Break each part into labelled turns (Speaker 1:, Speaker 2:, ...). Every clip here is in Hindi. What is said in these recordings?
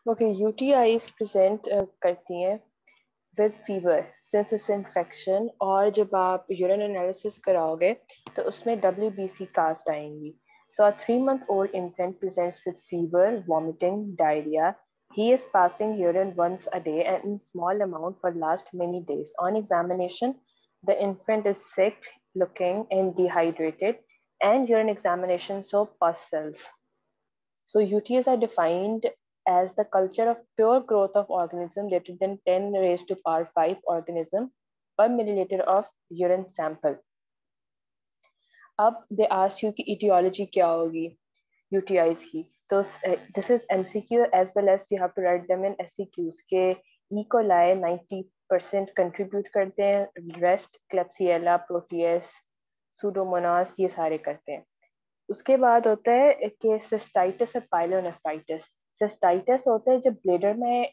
Speaker 1: ओके, यूटीआईज प्रेजेंट करती हैं विद फीवर, सिंस इन्फेक्शन, और जब आप यूरिन एनालिसिस कराओगे तो उसमें WBC कास्ट आएंगी. So a 3-month old infant presents with fever, vomiting, diarrhea. He is passing urine once a day and in small amount for last many days. On examination, the infant is sick looking and dehydrated, and urine examination show pus cells. So UTIs are defined as the culture of pure growth of organism greater than 10 raised to power 5 organism per milliliter of urine sample. अब they ask you कि etiology क्या होगी UTIs की. तो this is MCQ as well as you have to write them in SCQs के E. coli 90% contribute करते हैं, rest Klebsiella, Proteus, Pseudomonas ये सारे करते हैं. उसके बाद होता है कि सिस्टाइटिस और पाइलोनेफ्राइटिस. सिस्टाइटिस होता है जब ब्लेडर में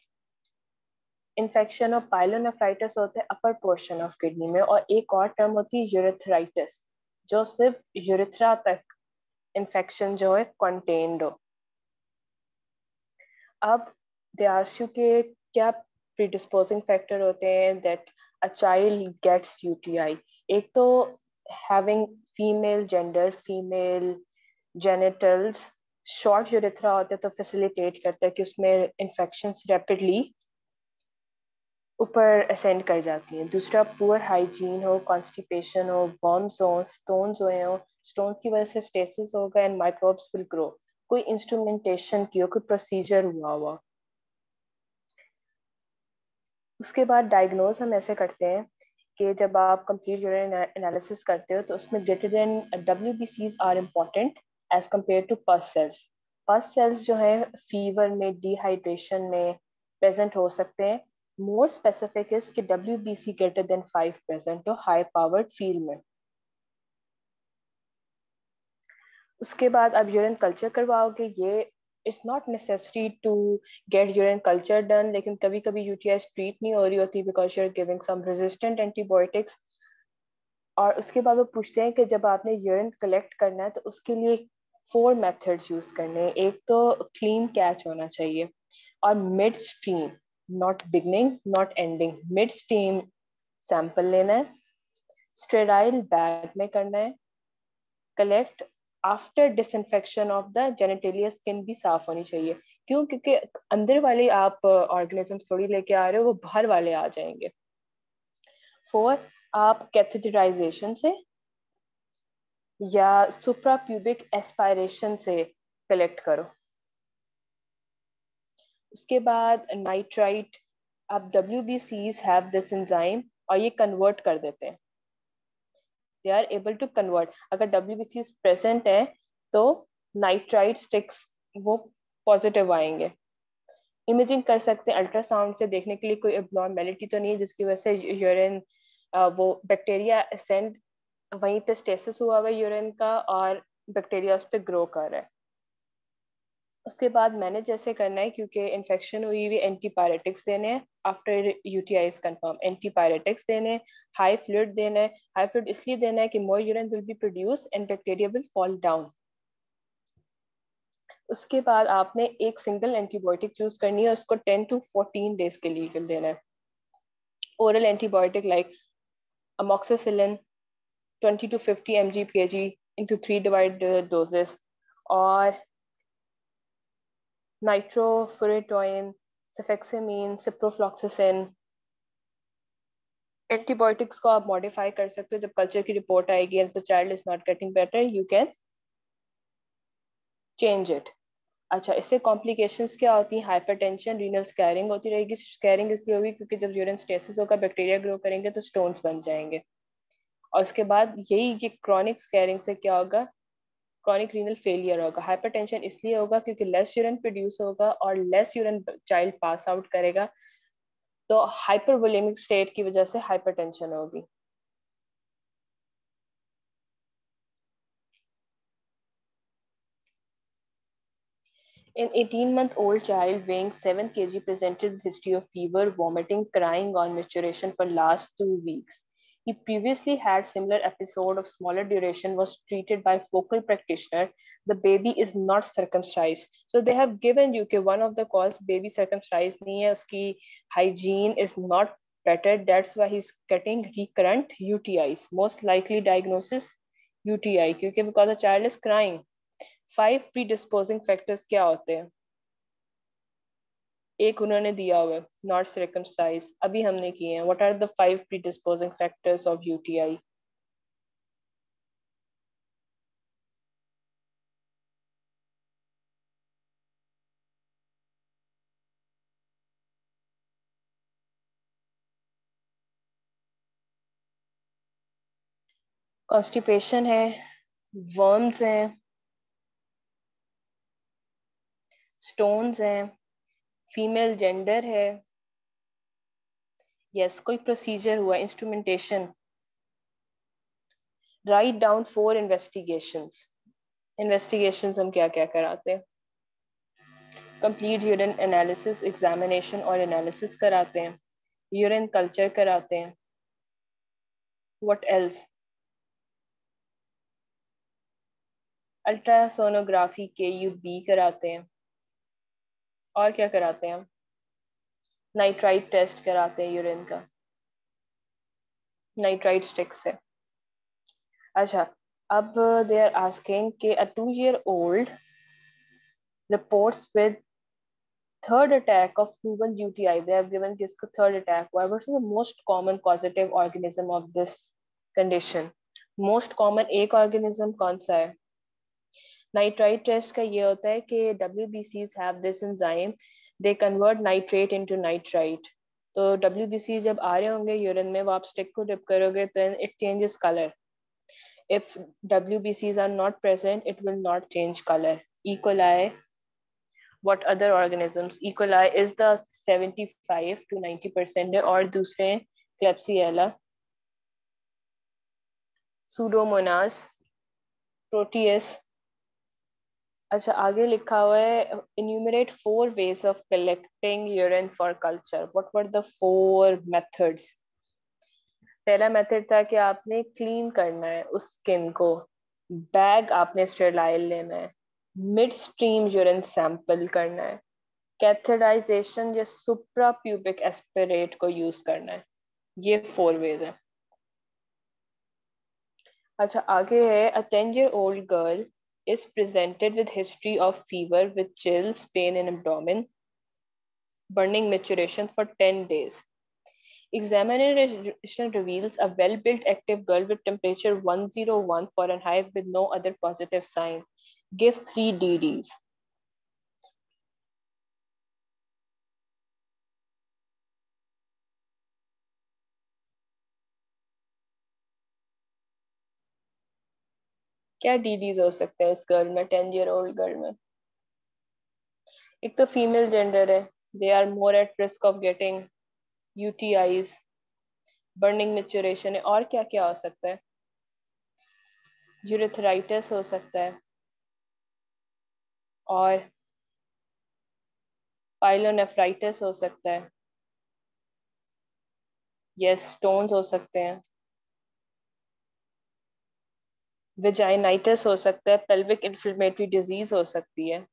Speaker 1: इन्फेक्शन, और पाइलोनेफ्राइटिस होता है अपर पोर्शन ऑफ किडनी में. और एक और टर्म होती है यूरेथ्राइटिस, जो सिर्फ यूरेथ्रा तक इन्फेक्शन जो है कंटेन्ड हो. अब दे आस्क यू के क्या प्रीडिस्पोजिंग फैक्टर होते हैं that a child gets UTI. एक तो having female gender, female genitals, short urethra होते हैं तो फैसिलिटेट करता है कि उसमें इन्फेक्शंस रैपिडली ऊपर असेंड कर जाती हैं. दूसरा, पुअर हाइजीन हो, कॉन्स्टिपेशन हो, वॉर्म्स हो, स्टोन्स हुए हो, स्टोन्स की वजह से स्टेसिस होगा एंड माइक्रोब्स विल ग्रो. कोई इंस्ट्रूमेंटेशन की हो, कोई प्रोसीजर हुआ. उसके बाद डायग्नोज हम ऐसे करते हैं कि जब आप कंप्लीट यूरिन एनालिसिस करते हो तो उसमें greater than WBCs are important as compared to pus cells. Pus cells जो है फीवर में, डिहाइड्रेशन में प्रेजेंट हो सकते हैं. मोर स्पेसिफिक इज कि WBC ग्रेटर देन 5 प्रेजेंट हो हाई पावर्ड फील्ड में. उसके बाद आप यूरिन कल्चर करवाओगे. ये it's not necessary to get urine culture done, लेकिन कभी कभी यूटीआई ट्रीट नहीं हो रही होती because you are giving some resistant antibiotics. और उसके बाद वो पूछते हैं कि जब आपने यूरिन कलेक्ट करना है तो उसके लिए 4 मेथड्स यूज करने हैं. एक तो क्लीन कैच होना चाहिए, और mid stream, not beginning not ending, mid stream sample लेना है. स्टेराइल बैग में करना है. Collect after disinfection of the genitalia, skin भी साफ होनी चाहिए. क्यों? क्योंकि अंदर वाले आप ऑर्गेनिज्म थोड़ी लेके आ रहे हो, वो बाहर वाले आ जाएंगे. 4, आप कैथेटराइजेशन से या सुप्राप्यूबिक एस्पायरेशन से कलेक्ट करो. उसके बाद नाइट्राइट. अब WBCs हैव दिस एंजाइम और ये कन्वर्ट कर देते हैं. They are able to convert. अगर WBCs प्रेजेंट है तो नाइट्राइट स्टिक्स वो पॉजिटिव आएंगे. इमेजिंग कर सकते हैं अल्ट्रासाउंड से देखने के लिए कोई एबनॉर्मेलिटी तो नहीं है जिसकी वजह से यूरिन वो बैक्टीरिया असेंड वहीं पे स्टेसिस हुआ हुआ यूरिन का और बैक्टीरिया उस पर ग्रो कर रहा है. उसके बाद मैंने जैसे करना है, क्योंकि इन्फेक्शन हुई हुई, एंटीपायरेटिक्स देने हैं. After UTI is confirm antipyretics देने हैं. हाई फ्लूइड देना है. हाई फ्लूइड इसलिए देना है कि more urine will be produce and bacteria will fall down. उसके बाद आपने एक सिंगल एंटीबायोटिक चूज करनी है, उसको 10 to 14 डेज के लिए देना है. Oral antibiotic like amoxicillin 20 to 50 mg/kg into 3 divided doses, और नाइट्रोफुरेटोइन, सेफेक्सामीन, सिप्रोफ्लॉक्सासिन. एंटीबायोटिक्स को आप मॉडिफाई कर सकते हो. जब कल्चर की रिपोर्ट आएगी and the child is not getting better, you can change it. अच्छा, इससे कॉम्प्लिकेशंस क्या होती हैं? हाइपरटेंशन, रीनल स्कैरिंग होती रहेगी. स्कैरिंग इसलिए होगी क्योंकि जब यूरिन स्टेसिस होगा, बैक्टीरिया ग्रो करेंगे तो स्टोन्स बन जाएंगे. और उसके बाद यही ये क्रॉनिक स्कैरिंग से क्या होगा? क्रॉनिक रीनल फेलियर होगा. हाइपरटेंशन इसलिए होगा क्योंकि लेस यूरिन प्रोड्यूस होगा और less urine child pass out करेगा, तो हाइपरवोलेमिक स्टेट की वजह से हाइपरटेंशन होगी. An 18-month-old child weighing 7 kg presented with history of fever, vomiting, crying on maturation for last 2 weeks. He previously had similar episode of smaller duration, was treated by focal practitioner. The baby is not circumcised. So they have given you कि one of the cause baby circumcised नहीं है, उसकी hygiene is not better. That's why he's getting recurrent UTIs. Most likely diagnosis UTI क्योंकि because the child is crying. 5 predisposing factors क्या होते हैं? एक उन्होंने दिया हुआ है, नॉट सर्कमसाइज, अभी हमने किए हैं. What are the 5 predisposing factors of UTI? Constipation है, वर्म्स हैं, स्टोन्स हैं, फीमेल जेंडर है, यस कोई प्रोसीजर हुआ, instrumentation. Write down 4 investigations. Investigations हम क्या क्या कराते हैं? कंप्लीट यूरिन एनालिसिस, एग्जामिनेशन और एनालिसिस कराते हैं, यूरिन कल्चर कराते हैं. What else? अल्ट्रासोनोग्राफी KUB कराते हैं. और क्या कराते हैं? नाइट्राइट टेस्ट कराते हैं यूरिन का, नाइट्राइट स्टिक से. अच्छा, अब दे आर आस्किंग कि अ 2-year-old reports with third attack of proven UTI. They have given कि इसको third attack हुआ. What is the most common causative organism of this condition? Most common एक organism कौन सा है? नाइट्राइट टेस्ट का ये होता है कि WBCs have this enzyme, they convert nitrate into nitrite. तो WBC जब आ रहे होंगे यूरिन में, वो आप स्टिक को डिप करोगे तो it changes color. If WBCs are not present, it will not change color. E. coli, what other organisms? E. coli is the 75 to 90% है, और दूसरे Klebsiella, Pseudomonas, Proteus. अच्छा, आगे लिखा हुआ है enumerate 4 ways of collecting urine for culture. What were the 4 methods? पहला मेथड था कि आपने क्लीन करना है उस स्किन को, बैग आपने स्टेराइल लेना है, मिड स्ट्रीम यूरिन सैंपल करना है, कैथेडाइजेशन या सुप्रा प्यूबिक एस्पिरेट को यूज करना है. ये 4 वेज है. अच्छा, आगे है a 10-year-old girl is presented with history of fever with chills, pain in abdomen, burning maturation for 10 days. Examination reveals a well-built active girl with temperature 101 Fahrenheit with no other positive sign. Give 3 DDs. क्या DDs हो सकते हैं इस गर्ल में, 10-year-old गर्ल में? एक तो फीमेल जेंडर है, they are more at risk of getting UTIs, burning maturation है, और क्या क्या हो सकता है? यूरेथराइटिस हो सकता है, और पाइलोनेफ्राइटिस हो सकता है, यस स्टोन्स हो सकते हैं, वेजाइनाइटिस हो सकता है, पेल्विक इन्फ्लेमेटरी डिजीज हो सकती है.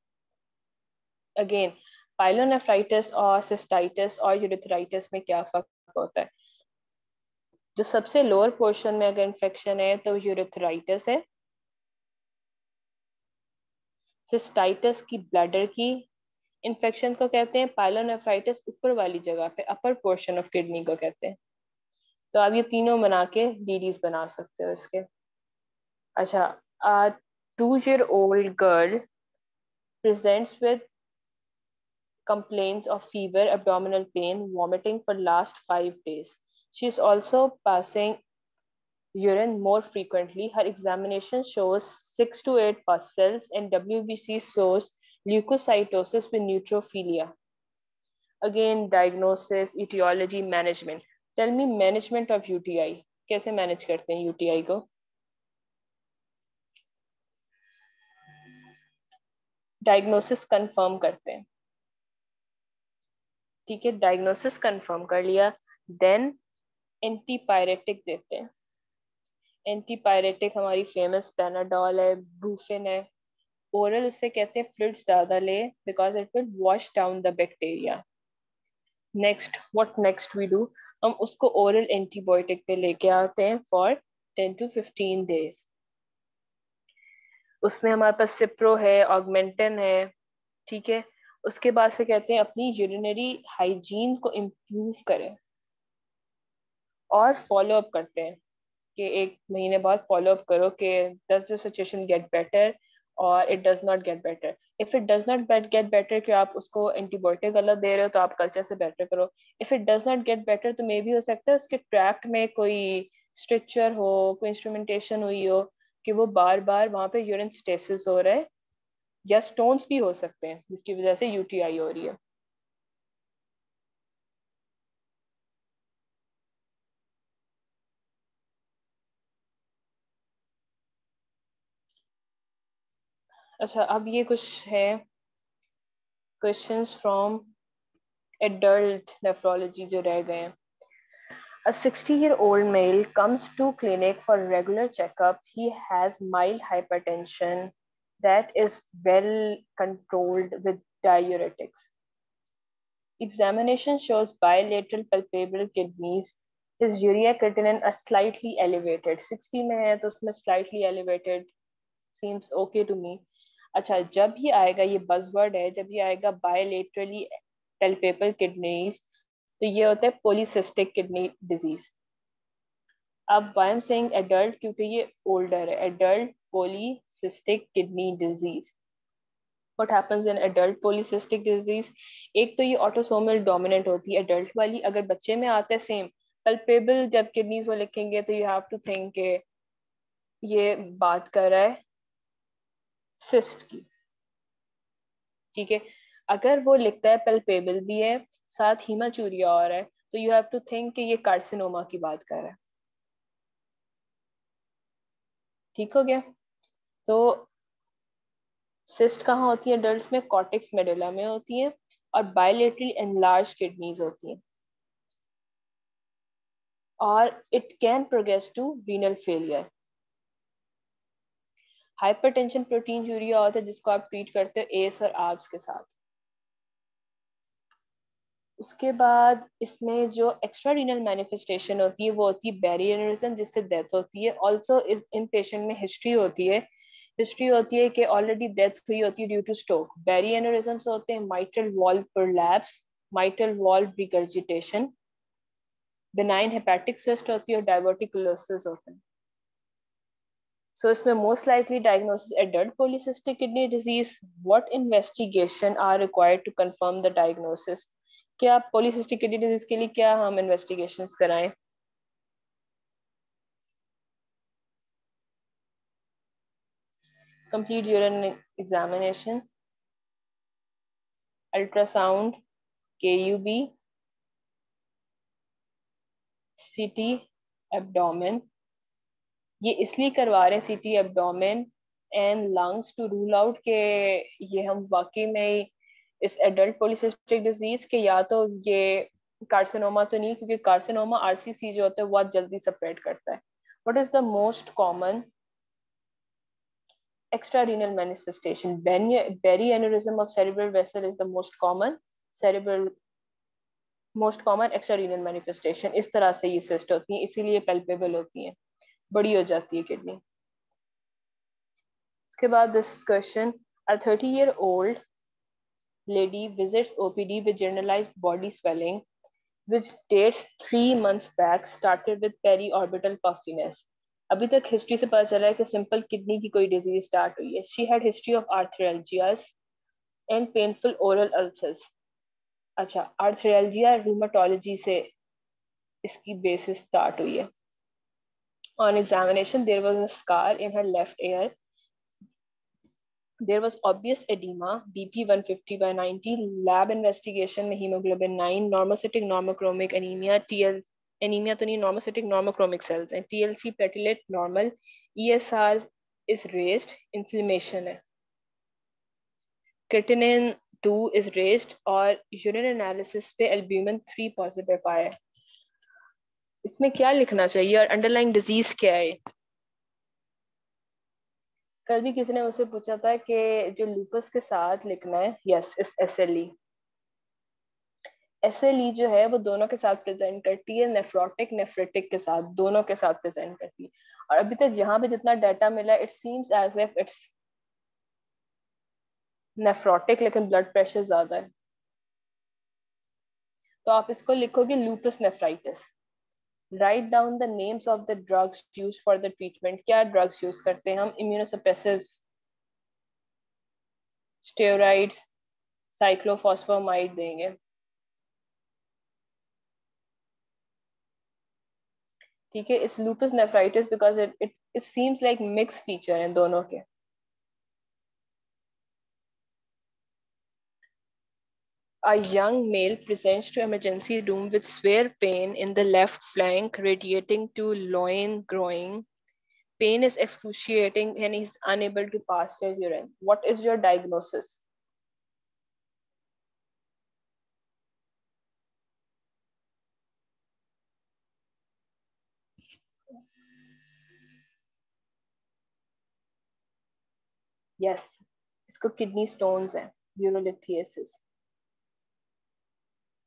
Speaker 1: अगेन, पाइलोनेफ्राइटिस और सिस्टाइटिस और यूरेथराइटिस में क्या फर्क होता है? जो सबसे लोअर पोर्शन में अगर इन्फेक्शन है तो यूरेथराइटिस है, सिस्टाइटिस की ब्लैडर की इन्फेक्शन को कहते हैं, पाइलोनेफ्राइटिस ऊपर वाली जगह पे अपर पोर्शन ऑफ किडनी को कहते हैं. तो आप ये तीनों बना के डीडीज बना सकते हो इसके. अच्छा, a 2-year-old girl presents with complaints of fever, abdominal pain, vomiting for last 5 days. She is also passing urine more frequently. Her examination shows 6 to 8 pus cells and WBC shows leukocytosis with neutrophilia. Again, diagnosis, etiology, management. Tell me management of UTI. कैसे मैनेज करते हैं UTI को? डायग्नोसिस कंफर्म करते हैं. ठीक है, डायग्नोसिस कंफर्म कर लिया, देन एंटीपायरेटिक देते हैं। एंटीपायरेटिक हमारी फेमस पेनाडॉल है, ब्रूफिन है। ओरल उससे कहते हैं फ्लूइड ज्यादा ले because it will wash down the bacteria. Next, what next we do, हम उसको ओरल एंटीबायोटिक पे लेके आते हैं फॉर 10 to 15 days। उसमें हमारे पास सिप्रो है, ऑगमेंटन है, ठीक है। उसके बाद से कहते हैं अपनी यूरिनरी हाइजीन को इम्प्रूव करें और फॉलो अप करते हैं कि 1 महीने बाद फॉलो अप करो कि does the situation get better और it does not get better. If it does not get better कि आप उसको एंटीबायोटिक गलत दे रहे हो तो आप कल्चर से बेटर करो। If it does not get better तो मे भी हो सकता है उसके ट्रैक्ट में कोई स्ट्रिक्चर हो, कोई इंस्ट्रूमेंटेशन हुई हो कि वो बार बार वहां पे यूरिन स्टेसिस हो रहा है, या स्टोन्स भी हो सकते हैं जिसकी वजह से यूटीआई हो रही है। अच्छा, अब ये कुछ है क्वेश्चंस फ्रॉम एडल्ट नेफ्रोलॉजी जो रह गए हैं। A 60-year-old male comes to clinic for regular checkup. He has mild hypertension that is well controlled with diuretics. Examination shows bilateral palpable kidneys. His urea creatinine are slightly elevated. 60 में है तो उसमें slightly elevated seems okay to me. अच्छा, जब ये आएगा, ये buzzword है, जब ये आएगा bilaterally palpable kidneys तो ये होता है polycystic kidney disease. अब वाई एम सेइंग एडल्ट क्योंकि ये ओल्डर है, adult polycystic kidney disease. What happens in adult polycystic disease, एक तो ये ऑटोसोमल डोमिनेंट होती है एडल्ट वाली, अगर बच्चे में आता है सेम पल्पेबल, जब किडनीज वो लिखेंगे तो यू हैव टू थिंक ये बात कर रहा है सिस्ट की, ठीक है। अगर वो लिखता है पल्पेबल भी है साथ हीमाचूरिया और है तो यू हैव टू थिंक कि ये कार्सिनोमा की बात कर रहा है, ठीक हो गया। तो सिस्ट कहाँ होती है अडल्ट में, कॉर्टेक्स मेडुला में होती है और बायलेटरली एनलार्ज किडनीज होती हैं और it can progress to renal failure. Hypertension proteinuria होता है जिसको आप ट्रीट करते हो एस और आर्ब्स के साथ। उसके बाद इसमें जो एक्स्ट्रा रीनल मैनिफेस्टेशन होती है वो होती है बैरी एनेरिज्म जिससे डेथ होती है। ऑल्सो इस इन पेशेंट में हिस्ट्री होती है कि ऑलरेडी डेथ हुई होती है ड्यू टू स्ट्रोक। बैरी एनेरिज्म्स होते हैं mitral valve prolapse, mitral valve regurgitation, benign hepatic cyst होती है और डायवर्टिकुलोसिस होते हैं। So इसमें most likely diagnosis adult polycystic kidney disease. What investigation are required to confirm the diagnosis? क्या polycystic kidney disease के लिए क्या हम investigations कराएं? Complete urine examination, ultrasound, KUB, CT abdomen. ये इसलिए करवा रहे हैं CT abdomen and lungs to rule out के ये हम वाकई में इस एडल्ट पॉलीसिस्टिक डिजीज के या तो ये कार्सिनोमा तो नहीं, क्योंकि कार्सिनोमा RCC जो होता है बहुत जल्दी स्प्रेड करता है। What is the most common extra renal manifestation? Berry aneurysm of cerebral vessel is the cerebral most common extra renal manifestation। इस तरह से ये सिस्ट होती है, इसीलिए palpable होती है, बड़ी हो जाती है किडनी। उसके बाद this question, a 30-year-old lady visits OPD with generalized body swelling which dates 3 months back, started with periorbital puffiness। अभी तक हिस्ट्री से पता चला है कि सिंपल किडनी की कोई डिजीज स्टार्ट हुई है। She had history of arthralgias and painful oral ulcers. अच्छा, आर्थराल्जिया रूमेटोलॉजी से इसकी बेसिस स्टार्ट हुई है। On examination there was a scar in her left ear, there was obvious edema, BP 150 by 90, lab investigation में hemoglobin 9, normocytic normochromic anemia, TL anemia तो नहीं, normocytic normochromic cells and TLC platelet normal, ESR is raised, inflammation है, creatinine 2 is raised और urine analysis पे albumin 3 positive आया है। इसमें क्या लिखना चाहिए और अंडरलाइंग डिजीज क्या है? कल भी किसी ने मुझसे पूछा था कि जो लूपस के साथ लिखना है, यस इस एसएलई। एसएलई जो है वो दोनों के साथ प्रेजेंट करती है, नेफ्रोटिक नेफ्रेटिक के साथ, दोनों के साथ प्रेजेंट करती है। और अभी तक जहां पे जितना डाटा मिला, it seems as if it's nephrotic, लेकिन ब्लड प्रेशर ज्यादा है। तो आप इसको लिखोगे lupus nephritis. Write down the names of the drugs use for the treatment. क्या ड्रग्स यूज करते हैं हम? इम्यूनोसप्रेसिव्स, स्टेरॉइड्स, साइक्लोफॉस्फोमाइड देंगे। ठीक है, इस lupus nephritis because it seems like mix feature हैं दोनों के। A young male presents to emergency room with severe pain in the left flank radiating to loin groin. Pain is excruciating and he's unable to pass the urine. What is your diagnosis? Yes, इसको किडनी स्टोन्स है, यूरोलिथियसिस।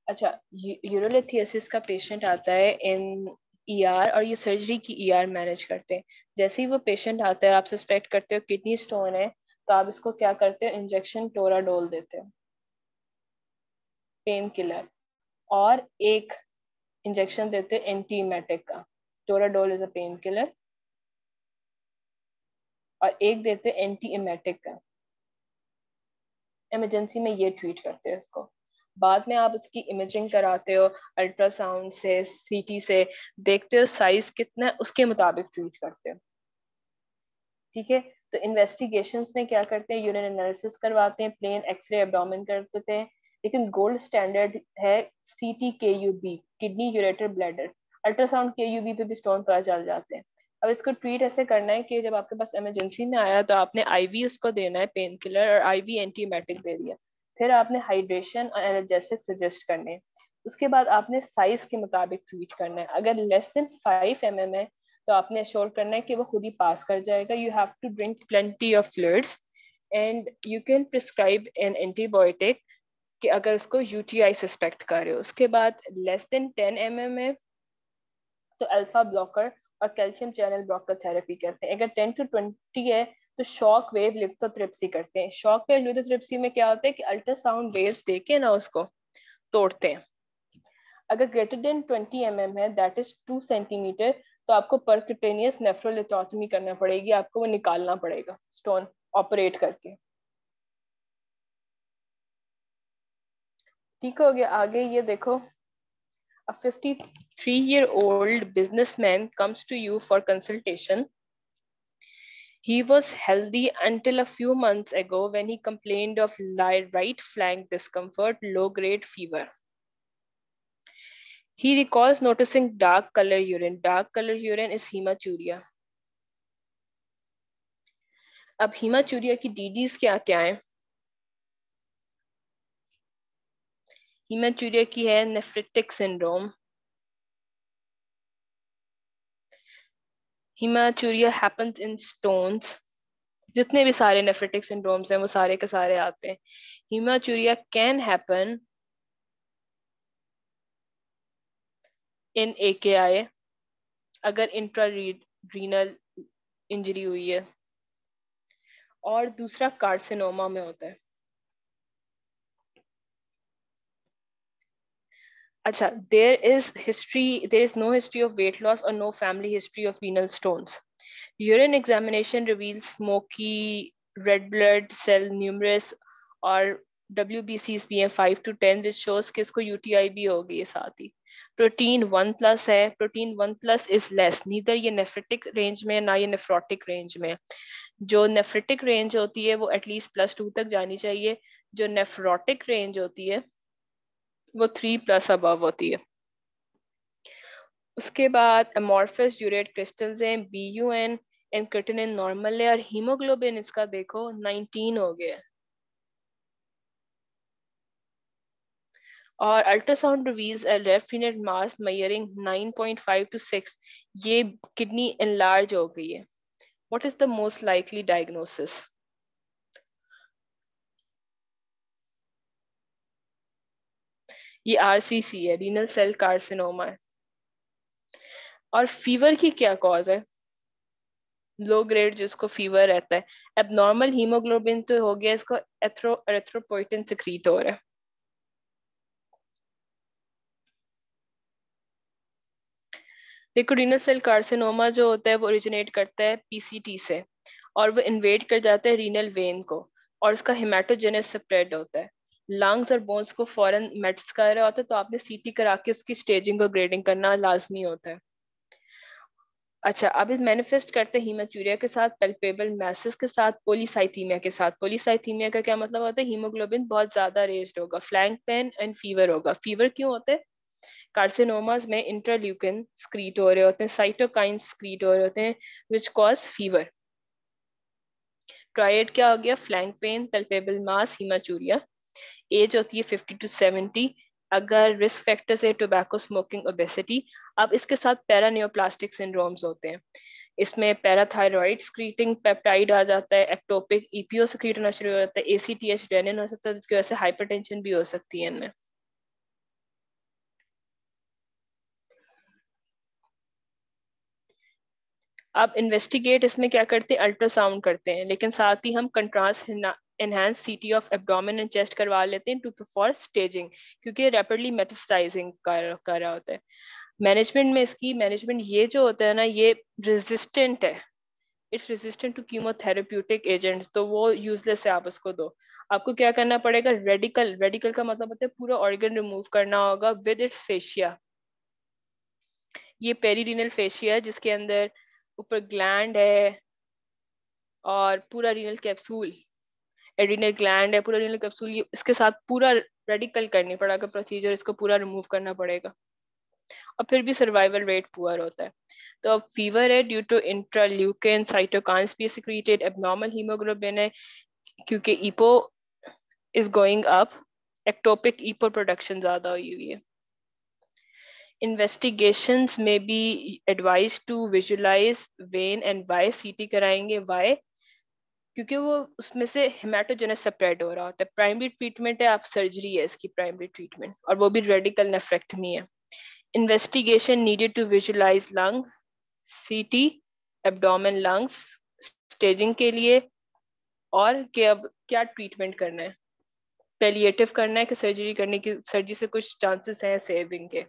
Speaker 1: अच्छा, यूरोलिथियसिस का पेशेंट आता है इन ईआर, और ये सर्जरी की ईआर मैनेज करते हैं। जैसे ही वो पेशेंट आता है, आप सस्पेक्ट करते हो किडनी स्टोन है, तो आप इसको क्या करते हो? इंजेक्शन टोराडोल देते हो, पेन किलर। और एक इंजेक्शन देते हैं एंटीमेटिक का। टोराडोल इज अ पेन किलर। और एक देते हैं एंटी एमेटिक का। इमरजेंसी में ये ट्रीट करते हैं इसको। बाद में आप उसकी इमेजिंग कराते हो, अल्ट्रासाउंड से, सीटी से, देखते हो साइज कितना है, उसके मुताबिक ट्रीट करते हो। ठीक है, तो इन्वेस्टिगेशंस में क्या करते हैं? यूरिन एनालिसिस करवाते हैं, प्लेन एक्सरे एब्डोमेन कर देते हैं। लेकिन गोल्ड स्टैंडर्ड है CT KUB, kidney ureter bladder. Ultrasound KUB पे भी स्टोन पता चल जाते हैं। अब इसको ट्रीट ऐसे करना है कि जब आपके पास इमरजेंसी में आया तो आपने आईवी उसको देना है पेन किलर, और आईवी एंटीमेटिक दे दिया। फिर आपने हाइड्रेशन और एनर्जेसिक सजेस्ट करने हैं। उसके बाद आपने साइज के मुताबिक ट्रीट करना है। अगर लेस देन 5 mm है तो आपने श्योर करना है कि वो खुद ही पास कर जाएगा। You have to drink plenty of fluids and you can prescribe an antibiotic कि अगर उसको यूटीआई सस्पेक्ट कर रहे हो। उसके बाद लेस देन 10 mm है तो अल्फा ब्लॉकर और कैल्शियम चैनल ब्लॉकर थेरेपी करते हैं। अगर 10 to 20 है तो शॉक वेव लिथोट्रिप्सी करते हैं। शॉक वेव लिथोट्रिप्सी में क्या होता है कि अल्ट्रासाउंड वेव्स देके ना उसको तोड़ते हैं। अगर ग्रेटर देन 20 mm है, दैट इज 2 सेंटीमीटर, तो आपको परक्यूटेनियस नेफ्रोलिथोटमी करना पड़ेगी, आपको वो निकालना पड़ेगा स्टोन ऑपरेट करके। ठीक हो गया? आगे ये देखो, a 53-year-old businessman comes to you for consultation. He was healthy until a few months ago when he complained of right flank discomfort, low-grade fever. He recalls noticing dark color urine. Dark color urine is hematuria. अब हीमाचूरिया की डीडीज क्या क्या है? हीमाचूरिया की है nephritic syndrome. Haematuria happens in stones. जितने भी सारे नेफ्रिटिक सिंड्रोम्स हैं वो सारे के सारे आते हैं। हीमाचूरिया कैन हैपन इन एकेआई अगर इंट्रारीनल इंजरी हुई है, और दूसरा कार्सिनोमा में होता है। अच्छा, there is no history of weight loss or no family history of renal stones. Urine examination reveals smoky, red blood cell numerous, और WBCs भी हैं 5 to 10, which shows कि इसको UTI भी होगी है साथ ही। प्रोटीन 1+ है, प्रोटीन 1+ इज लेस, नीदर ये नेफ्रिटिक रेंज में ना ये नेफ्रोटिक रेंज में। जो नेफ्रिटिक रेंज होती है वो एटलीस्ट +2 तक जानी चाहिए, जो नेफ्रोटिक रेंज होती है वो 3+ अबव होती है। उसके बाद अमोर्फस यूरेट क्रिस्टल्स हैं, BUN एंड क्रिएटिनिन नॉर्मल है, और हीमोग्लोबिन इसका देखो 19 हो गया है। और ultrasound reveals a left finite mass measuring 9.5 to 6, ये किडनी एनलार्ज हो गई है. What is the most likely diagnosis? ये आरसीसी है, रीनल सेल कार्सिनोमा है. और फीवर की क्या कॉज है? लो ग्रेड जिसको फीवर रहता है. एबनॉर्मल हीमोग्लोबिन तो हो गया, इसको एरिथ्रोपोइटिन सिक्रीट हो रहा है. देखो, रीनल सेल कार्सिनोमा जो होता है वो ओरिजिनेट करता है पीसीटी से, और वो इन्वेड कर जाता है रीनल वेन को, और उसका हेमाटोजेनेस स्प्रेड होता है. लंग्स और बोन्स को फॉरन मेट्स कर रहा होता है, तो आपने सीटी करा के उसकी स्टेजिंग और ग्रेडिंग करना लाजमी होता है. अच्छा, अब इस मैनिफेस्ट करते हैं हीमाचूरिया के साथ, पैल्पेबल मैसेस के साथ, पोलीसाइथीमिया के साथ. पोलीसाइथीमिया का क्या मतलब होता है? हीमोग्लोबिन बहुत ज्यादा रेज्ड होगा, फ्लैंक पेन एंड फीवर होगा. फीवर क्यों होता है? कार्सिनोमास में इंटरल्यूकिन स्क्रीट हो रहे होते हैं, साइटोकाइन स्क्रीट हो रहे होते हैं, विच कॉज फीवर. ट्रायड क्या हो गया? फ्लैंक पेन, पैल्पेबल मास, हीमाचूरिया. एज होती है 50 to 70. अगर रिस्क फैक्टर्स है टोबैको स्मोकिंग, ओबेसिटी. अब इसके साथ पैरानियोप्लास्टिक सिंड्रोम्स होते हैं. इसमें पैराथायरॉइड स्क्रीटिंग पेप्टाइड आ जाता है, एक्टोपिक ईपीओ स्क्रीट होना शुरू हो जाता है, एसीटीएच रेनिन हो सकता है, जिसकी वजह से हाइपरटेंशन भी हो सकती है इनमें. अब इन्वेस्टिगेट इसमें क्या करते हैं? अल्ट्रासाउंड करते हैं, लेकिन साथ ही हम कंट्रास्ट एनहांस सीटी ऑफ एब्डोमेन एंड चेस्ट करवा लेते हैं टू फॉर स्टेजिंग, क्योंकि रैपिडली मेटास्टाइजिंग कर रहा होता है. मैनेजमेंट में इसकी मैनेजमेंट ये जो होता है ना, ये रेजिस्टेंट है, it's resistant to chemotherapeutic agents, तो वो यूजलेस है, आप उसको दो. आपको क्या करना पड़ेगा? रेडिकल, रेडिकल का मतलब होता है पूरा ऑर्गन रिमूव करना होगा विद इट्स फेशिया. ये पेरीरीनल फेशिया है, जिसके अंदर ऊपर ग्लैंड है और पूरा रीनल कैप्सूल, एड्रिनल ग्लैंड है, पूरा रीनल कैप्सूल, ये इसके साथ पूरा रेडिकल करनी पड़ेगा प्रोसीजर, इसको पूरा रिमूव करना पड़ेगा. और फिर भी सर्वाइवल रेट पुअर होता है. तो अब फीवर है ड्यू टू इंट्राल्यूकिन, साइटोकाइन्स भी सिक्रीटेड, एबनॉर्मल हीमोग्लोबिन है क्योंकि EPO is going up, ectopic EPO production ज्यादा हुई हुई है. इन्वेस्टिगेशंस में be advised to visualise vein and why. CT कराएंगे, वाई? क्योंकि वो उसमें से हेमाटोजेनस स्प्रेड हो रहा होता है. प्राइमरी ट्रीटमेंट है, आप सर्जरी है इसकी प्राइमरी ट्रीटमेंट, और वो भी रेडिकल नेफ्रेक्टमी है. Investigation needed to visualise lung, CT, abdomen, lungs, staging के लिए. और कि अब क्या ट्रीटमेंट करना है? पैलिएटिव करना है कि सर्जरी करने की? सर्जरी से कुछ चांसेस हैं सेविंग के.